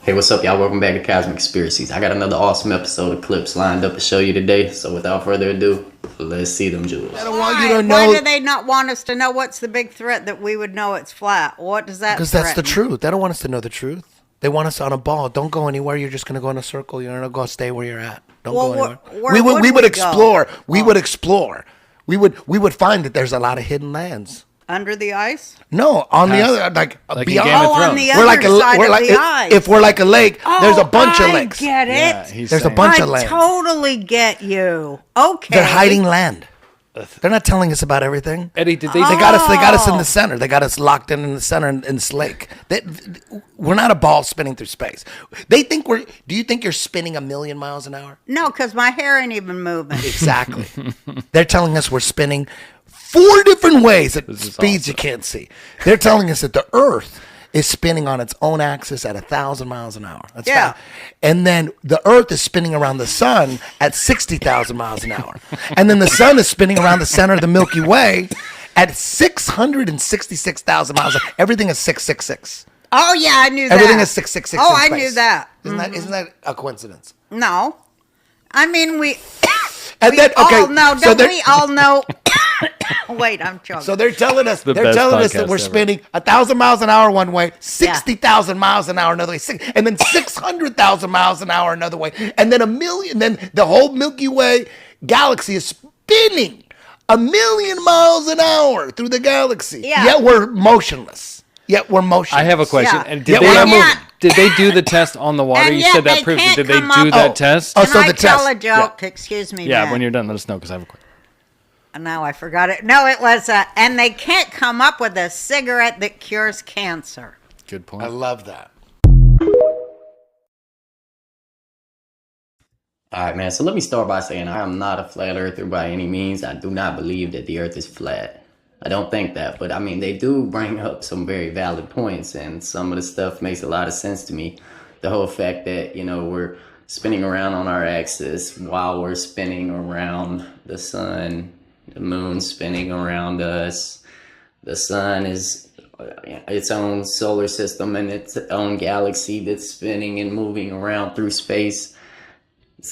Hey, what's up, y'all? Welcome back to Cosmic Conspiracies. I got another awesome episode of clips lined up to show you today. So without further ado, let's see them jewels. I don't want you to know. Why do they not want us to know what's the big threat that we would know it's flat? What does that Because that's the truth. They don't want us to know the truth. They want us on a ball. Don't go anywhere. You're just going to go in a circle. You're going to go stay where you're at. Don't go anywhere. We would explore. We would explore. We would find that there's a lot of hidden lands. Under the ice? No, on the other, like beyond. On the other side of the ice. If we're like a lake, there's a bunch of lakes. I get it. Yeah, there's a bunch of land. I totally get you. Okay. They're hiding land. They're not telling us about everything. Eddie, did they? They got us in the center. They got us locked in the center in this lake. We're not a ball spinning through space. They think we're. Do you think you're spinning 1,000,000 miles an hour? No, because my hair ain't even moving. Exactly. They're telling us we're spinning 4 different ways at speeds you can't see. They're telling us that the Earth is spinning on its own axis at 1,000 miles an hour. That's fast. And then the Earth is spinning around the sun at 60,000 miles an hour. And then the sun is spinning around the center of the Milky Way at 666,000 miles. Everything is 666. Oh, yeah, I knew that. Everything is 666 Oh, in I space. knew that. Isn't that a coincidence? No. I mean, we all know. Wait, I'm choking. So they're telling us that we're spinning 1,000 miles an hour one way, 60,000 miles an hour another way, and then 600,000 miles an hour another way, and then 1,000,000. Then the whole Milky Way galaxy is spinning 1,000,000 miles an hour through the galaxy. Yeah. Yet we're motionless. I have a question. Yeah. Did they do the test on the water? You said that proves it. Did they do that test? Can I tell a joke? Yeah. Excuse me. Yeah, when you're done, let us know because I have a question. Now I forgot it. No, it was, and they can't come up with a cigarette that cures cancer. Good point. I love that. All right, man. So let me start by saying I am not a flat earther by any means. I do not believe that the earth is flat. I don't think that. But I mean, they do bring up some very valid points, and some of the stuff makes a lot of sense to me. The whole fact that, we're spinning around on our axis while we're spinning around the sun. The moon's spinning around us. The sun is its own solar system and its own galaxy that's spinning and moving around through space.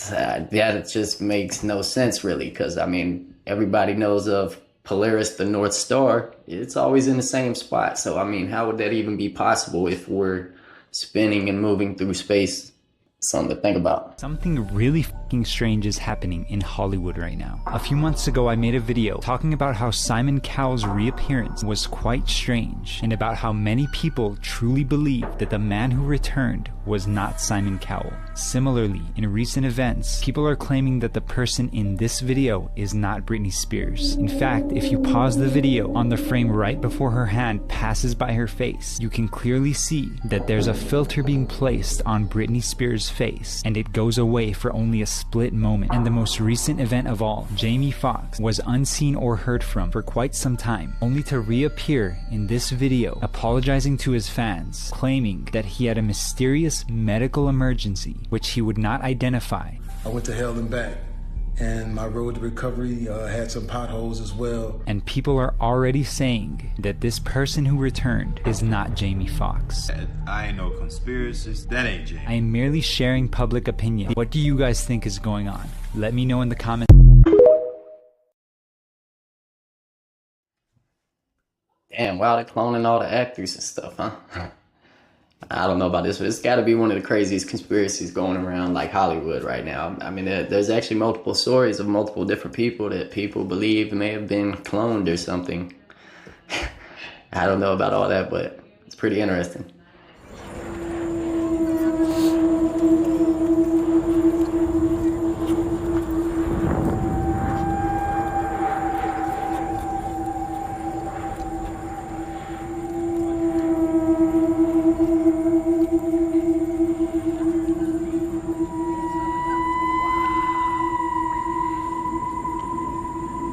That just makes no sense, really, because, everybody knows of Polaris, the North Star. It's always in the same spot. So, how would that even be possible if we're spinning and moving through space? Something to think about. Something really fucking strange is happening in Hollywood right now. A few months ago, I made a video talking about how Simon Cowell's reappearance was quite strange, and about how many people truly believe that the man who returned was not Simon Cowell. Similarly, in recent events, people are claiming that the person in this video is not Britney Spears. In fact, if you pause the video on the frame right before her hand passes by her face, you can clearly see that there's a filter being placed on Britney Spears' face, and it goes away for only a split moment. And the most recent event of all, Jamie Foxx was unseen or heard from for quite some time, only to reappear in this video apologizing to his fans, claiming that he had a mysterious medical emergency which he would not identify. I went to hell and back, and my road to recovery had some potholes as well. And people are already saying that this person who returned is not Jamie Foxx. I ain't no conspiracies. That ain't Jamie. I am merely sharing public opinion. What do you guys think is going on? Let me know in the comments. Damn, wow, they're cloning all the actors and stuff, huh? I don't know about this, but it's got to be one of the craziest conspiracies going around like Hollywood right now. There's actually multiple stories of multiple different people that people believe may have been cloned or something. I don't know about all that, but it's pretty interesting.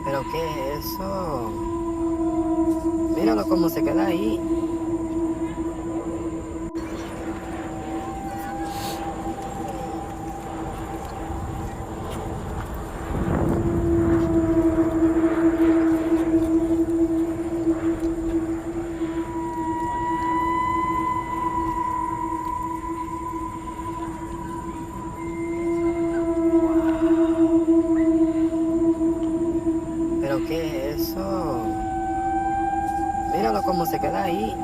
¿Pero qué es eso? Míralo cómo se queda ahí. se queda ahí.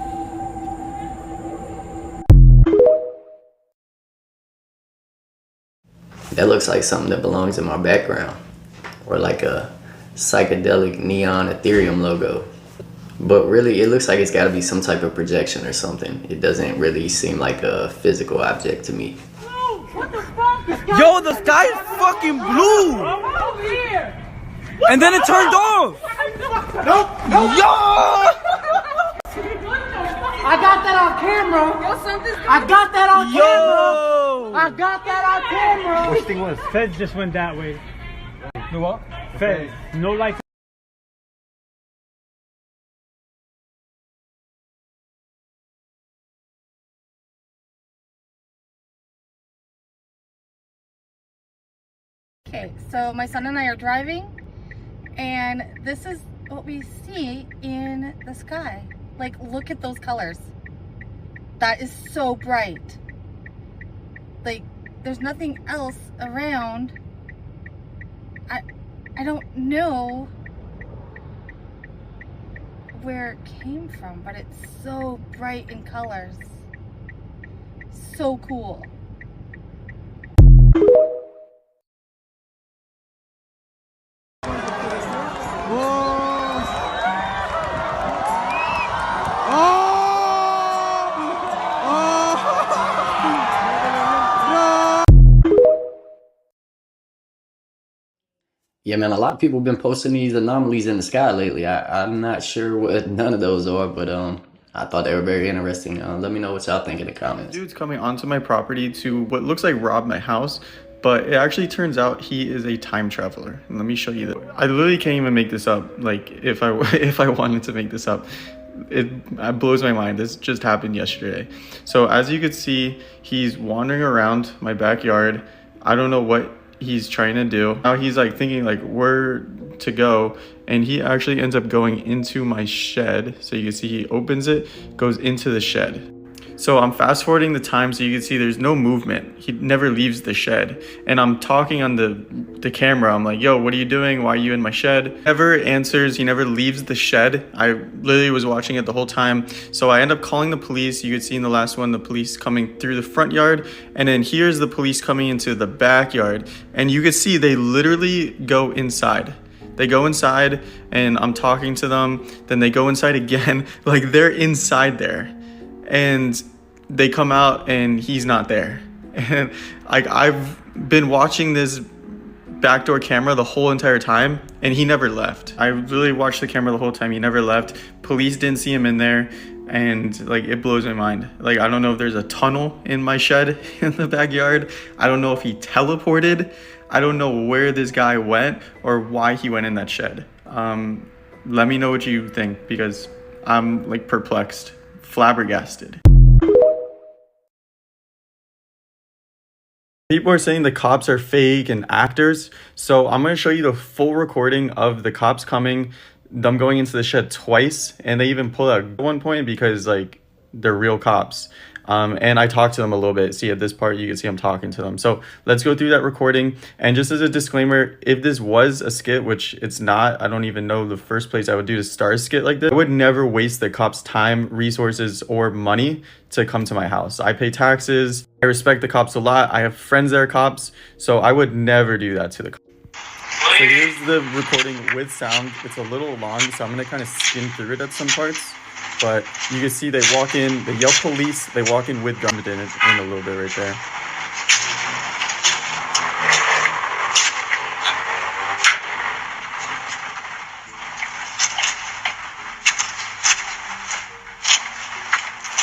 That looks like something that belongs in my background, or like a psychedelic neon Ethereum logo. But really, it looks like it's got to be some type of projection or something. It doesn't really seem like a physical object to me. Yo, the sky is fucking blue! And then it turned off! Nope. Yo! I got that on camera. I got that on camera. I got that on camera. Worst thing was, Feds just went that way. You what? Feds, no lights. Okay, so my son and I are driving, and this is what we see in the sky. Like, look at those colors. That is so bright. Like, there's nothing else around. I don't know where it came from, but it's so bright in colors. So cool. Yeah, man, a lot of people have been posting these anomalies in the sky lately. I'm not sure what none of those are, but I thought they were very interesting. Let me know what y'all think in the comments. Dude's coming onto my property to what looks like rob my house, but it actually turns out he is a time traveler. And let me show you that. I literally can't even make this up. Like, if I wanted to make this up, it blows my mind. This just happened yesterday. So as you could see, he's wandering around my backyard. I don't know what he's trying to do. Now he's like thinking like where to go, and he actually ends up going into my shed. So you can see he opens it, goes into the shed. So I'm fast forwarding the time so you can see there's no movement. He never leaves the shed. And I'm talking on the camera. I'm like, yo, what are you doing? Why are you in my shed? Never answers. He never leaves the shed. I literally was watching it the whole time. So I end up calling the police. You could see in the last one, the police coming through the front yard. And then here's the police coming into the backyard. And you could see they literally go inside. They go inside and I'm talking to them. Then they go inside again. Like, they're inside there. And they come out and he's not there. And like, I've been watching this backdoor camera the whole entire time and he never left. I really watched the camera the whole time. He never left. Police didn't see him in there. And like, it blows my mind. Like, I don't know if there's a tunnel in my shed in the backyard. I don't know if he teleported. I don't know where this guy went or why he went in that shed. Let me know what you think, because I'm like perplexed. Flabbergasted. People are saying the cops are fake and actors, so I'm going to show you the full recording of the cops coming, them going into the shed twice, and they even pull out at one point because like they're real cops. And I talked to them a little bit. See, at this part, you can see I'm talking to them. So let's go through that recording. And just as a disclaimer, if this was a skit, which it's not, I don't even know the first place I would do to start a skit like this. I would never waste the cops' time, resources, or money to come to my house. I pay taxes. I respect the cops a lot. I have friends that are cops. So I would never do that to the cops. So here's the recording with sound. It's a little long, so I'm going to kind of skim through it at some parts. But you can see they walk in, they yell police, they walk in with guns in a little bit right there.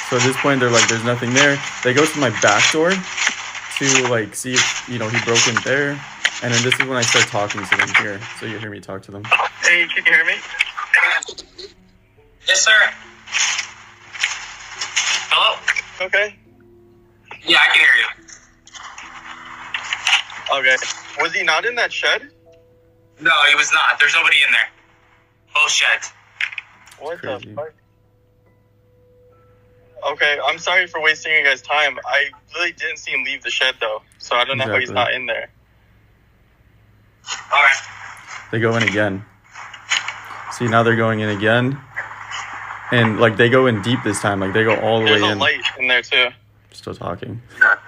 So at this point, they're like, there's nothing there. They go to my back door to like see if, you know, he broke in there. And then this is when I start talking to them here. So you hear me talk to them. Hey, can you hear me? Yes, sir. Hello? Okay. Yeah, I can hear you. Okay. Was he not in that shed? No, he was not. There's nobody in there. Both sheds. What the fuck? Okay, I'm sorry for wasting you guys' time. I really didn't see him leave the shed, though. So I don't know how he's not in there. Alright. They go in again. See, now they're going in again. And like they go in deep this time. Like they go all the way in. There's a light in there too. Still talking. Yeah.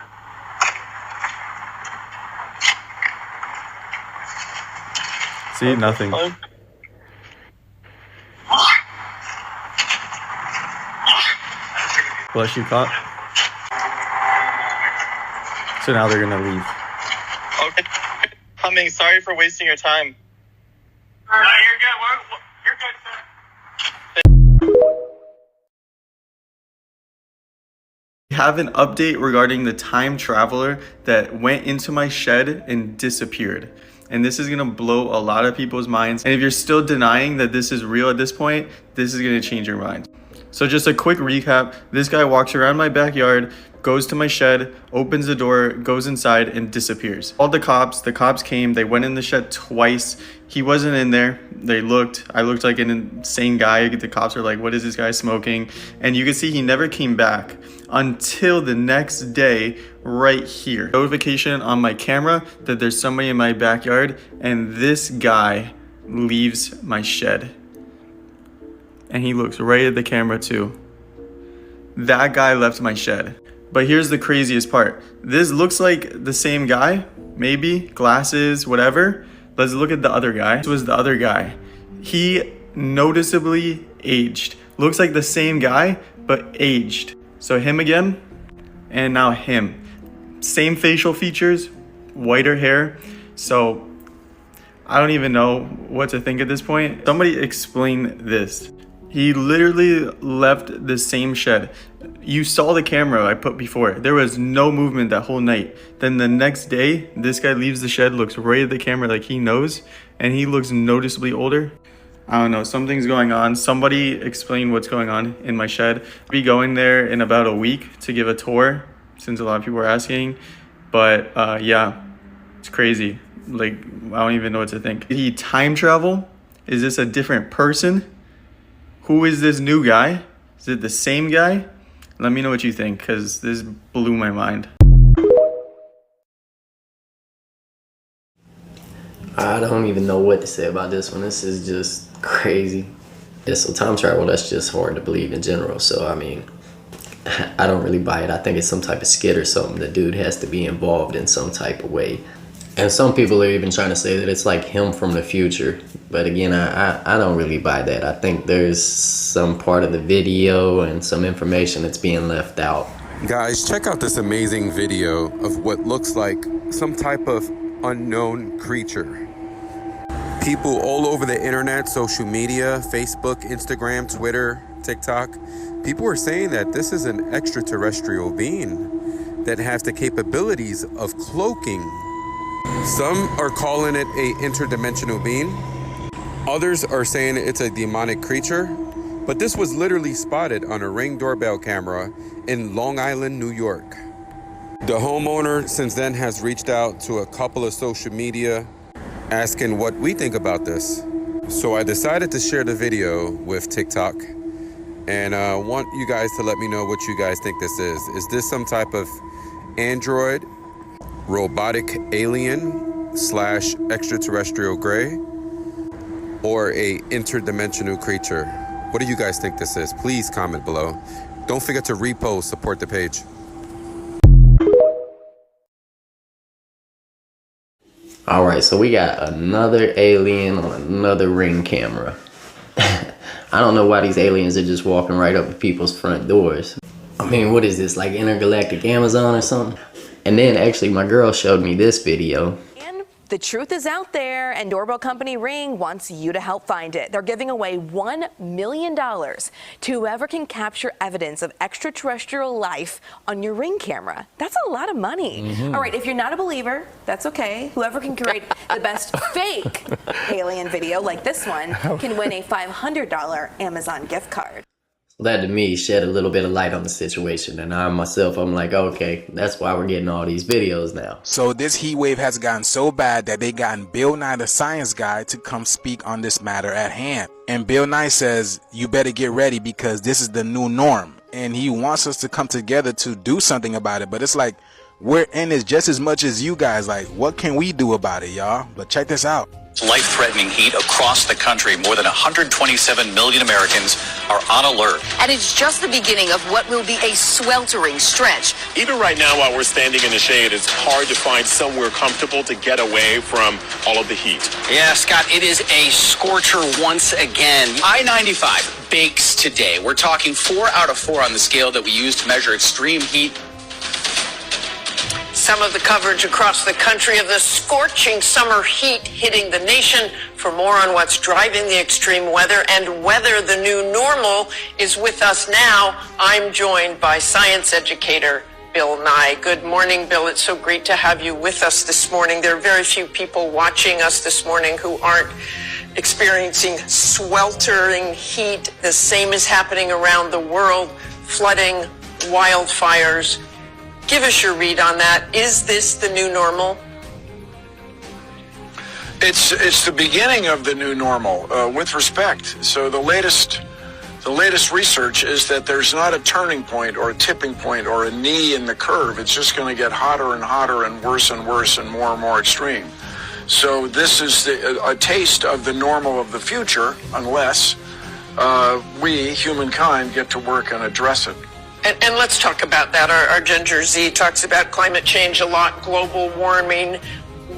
See, nothing. Bless you, cop. So now they're gonna leave. Okay. Coming. Sorry for wasting your time. No, you're good. You're good, sir. We have an update regarding the time traveler that went into my shed and disappeared. And this is gonna blow a lot of people's minds. And if you're still denying that this is real at this point, this is gonna change your mind. So just a quick recap. This guy walks around my backyard, goes to my shed, opens the door, goes inside, and disappears. Called the cops came, they went in the shed twice. He wasn't in there. They looked, I looked like an insane guy. The cops were like, what is this guy smoking? And you can see he never came back until the next day right here. Notification on my camera that there's somebody in my backyard, and this guy leaves my shed. And he looks right at the camera too. That guy left my shed. But here's the craziest part. This looks like the same guy, maybe, glasses, whatever. Let's look at the other guy. This was the other guy. He noticeably aged. Looks like the same guy, but aged. So him again, and now him. Same facial features, whiter hair. So I don't even know what to think at this point. Somebody explain this. He literally left the same shed. You saw the camera I put before. There was no movement that whole night. Then the next day, this guy leaves the shed, looks right at the camera like he knows, and he looks noticeably older. I don't know, something's going on. Somebody explain what's going on in my shed. I'll be going there in about a week to give a tour, since a lot of people are asking. But yeah, it's crazy. Like, I don't even know what to think. Did he time travel? Is this a different person? Who is this new guy? Is it the same guy? Let me know what you think, because this blew my mind. I don't even know what to say about this one. This is just crazy. Yeah, so time travel, that's just hard to believe in general. So, I mean, I don't really buy it. I think it's some type of skit or something. The dude has to be involved in some type of way. And some people are even trying to say that it's like him from the future. But again, I don't really buy that. I think there's some part of the video and some information that's being left out. Guys, check out this amazing video of what looks like some type of unknown creature. People all over the internet, social media, Facebook, Instagram, Twitter, TikTok, people are saying that this is an extraterrestrial being that has the capabilities of cloaking. Some are calling it a interdimensional being. Others are saying it's a demonic creature. But this was literally spotted on a Ring doorbell camera in Long Island, New York. The homeowner since then has reached out to a couple of social media asking what we think about this. So I decided to share the video with TikTok, and I want you guys to let me know what you guys think this is. Is this some type of android, robotic alien / extraterrestrial gray, or a interdimensional creature? What do you guys think this is? Please comment below. Don't forget to repost, support the page. All right, so we got another alien on another Ring camera. I don't know why these aliens are just walking right up to people's front doors. I mean, what is this, like intergalactic Amazon or something? And then actually my girl showed me this video. The truth is out there, and doorbell company Ring wants you to help find it. They're giving away $1 million to whoever can capture evidence of extraterrestrial life on your Ring camera. That's a lot of money. All right, if you're not a believer, that's okay. Whoever can create the best fake alien video like this one can win a $500 Amazon gift card. That to me shed a little bit of light on the situation, and I'm like, okay, that's why we're getting all these videos now. So this heat wave has gotten so bad that they gotten Bill Nye the Science Guy to come speak on this matter at hand. And Bill Nye says, you better get ready because this is the new norm. And he wants us to come together to do something about it. But it's like, we're in this just as much as you guys. Like, what can we do about it, y'all? But check this out. Life-threatening heat across the country. More than 127 million Americans are on alert. And it's just the beginning of what will be a sweltering stretch. Even right now, while we're standing in the shade, it's hard to find somewhere comfortable to get away from all of the heat. Yeah, Scott, it is a scorcher once again. I-95 bakes today. We're talking 4 out of 4 on the scale that we use to measure extreme heat. Some of the coverage across the country of the scorching summer heat hitting the nation. For more on what's driving the extreme weather and whether the new normal is with us now, I'm joined by science educator Bill Nye. Good morning, Bill. It's so great to have you with us this morning. There are very few people watching us this morning who aren't experiencing sweltering heat. The same is happening around the world, flooding, wildfires. Give us your read on that. Is this the new normal? It's the beginning of the new normal, with respect. So the latest research is that there's not a turning point or a tipping point or a knee in the curve. It's just going to get hotter and hotter and worse and more extreme. So this is a taste of the normal of the future, unless we, humankind, get to work and address it. And let's talk about that. Our Ginger Z talks about climate change a lot, global warming.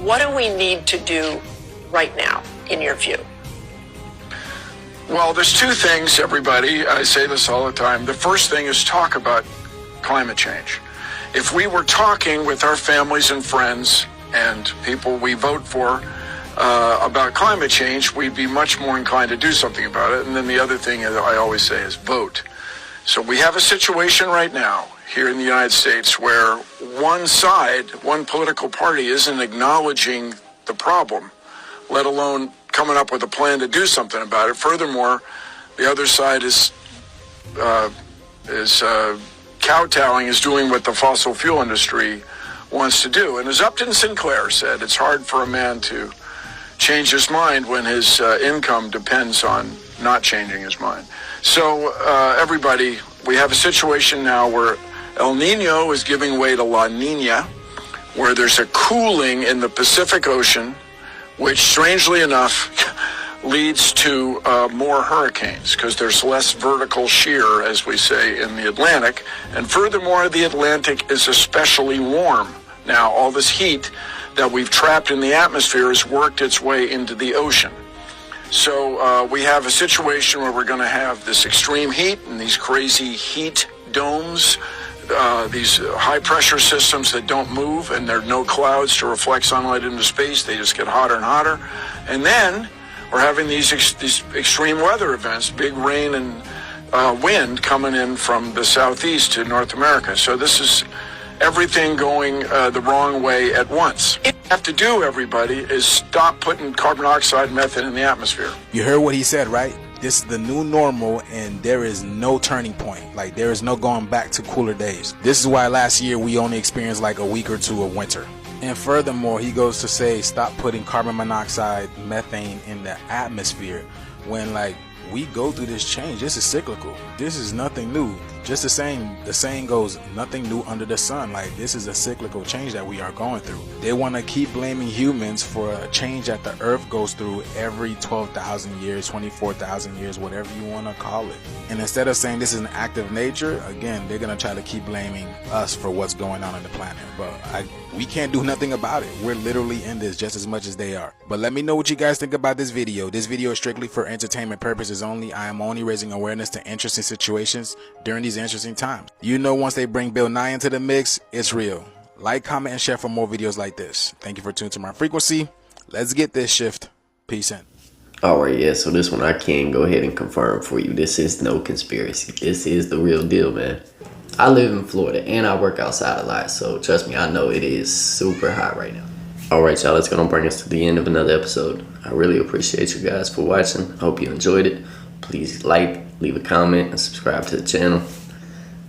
What do we need to do right now, in your view? Well, there's two things, everybody. I say this all the time. The first thing is talk about climate change. If we were talking with our families and friends and people we vote for about climate change, we'd be much more inclined to do something about it. And then the other thing I always say is vote. So we have a situation right now here in the United States where one side, one political party isn't acknowledging the problem, let alone coming up with a plan to do something about it. Furthermore, the other side is kowtowing, is doing what the fossil fuel industry wants to do. And as Upton Sinclair said, it's hard for a man to change his mind when his income depends on not changing his mind. So everybody, we have a situation now where El Nino is giving way to La Nina, where there's a cooling in the Pacific Ocean, which strangely enough leads to more hurricanes because there's less vertical shear, as we say, in the Atlantic. And furthermore, the Atlantic is especially warm. Now, all this heat that we've trapped in the atmosphere has worked its way into the ocean. So we have a situation where we're going to have this extreme heat and these crazy heat domes, these high-pressure systems that don't move, and there are no clouds to reflect sunlight into space. They just get hotter and hotter. And then we're having these extreme weather events, big rain and wind coming in from the southeast to North America. So this is everything going the wrong way at once. What we have to do, everybody, is stop putting carbon dioxide, methane in the atmosphere. You heard what he said, right? This is the new normal, and there is no turning point. Like, there is no going back to cooler days. This is why last year we only experienced like a week or two of winter. And furthermore, he goes to say, stop putting carbon monoxide, methane in the atmosphere, when like we go through this change. This is cyclical. This is nothing new. Just the saying goes, nothing new under the sun. Like, this is a cyclical change that we are going through. They want to keep blaming humans for a change that the earth goes through every 12,000 years, 24,000 years, whatever you want to call it. And instead of saying this is an act of nature, again, they're going to try to keep blaming us for what's going on the planet. But we can't do nothing about it. We're literally in this just as much as they are. But let me know what you guys think about this video. This video is strictly for entertainment purposes only. I am only raising awareness to interesting situations during these interesting times. You know, once they bring Bill Nye into the mix, it's real. Like, comment, and share for more videos like this. Thank you for tuning to my frequency. Let's get this shift. Peace in. Alright, yeah, so this one I can go ahead and confirm for you. This is no conspiracy. This is the real deal, man. I live in Florida and I work outside a lot, so trust me, I know it is super hot right now. Alright, y'all, that's gonna bring us to the end of another episode. I really appreciate you guys for watching. I hope you enjoyed it. Please like, leave a comment, and subscribe to the channel.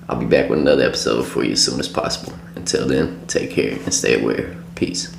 I'll be back with another episode for you as soon as possible. Until then, take care and stay aware. Peace.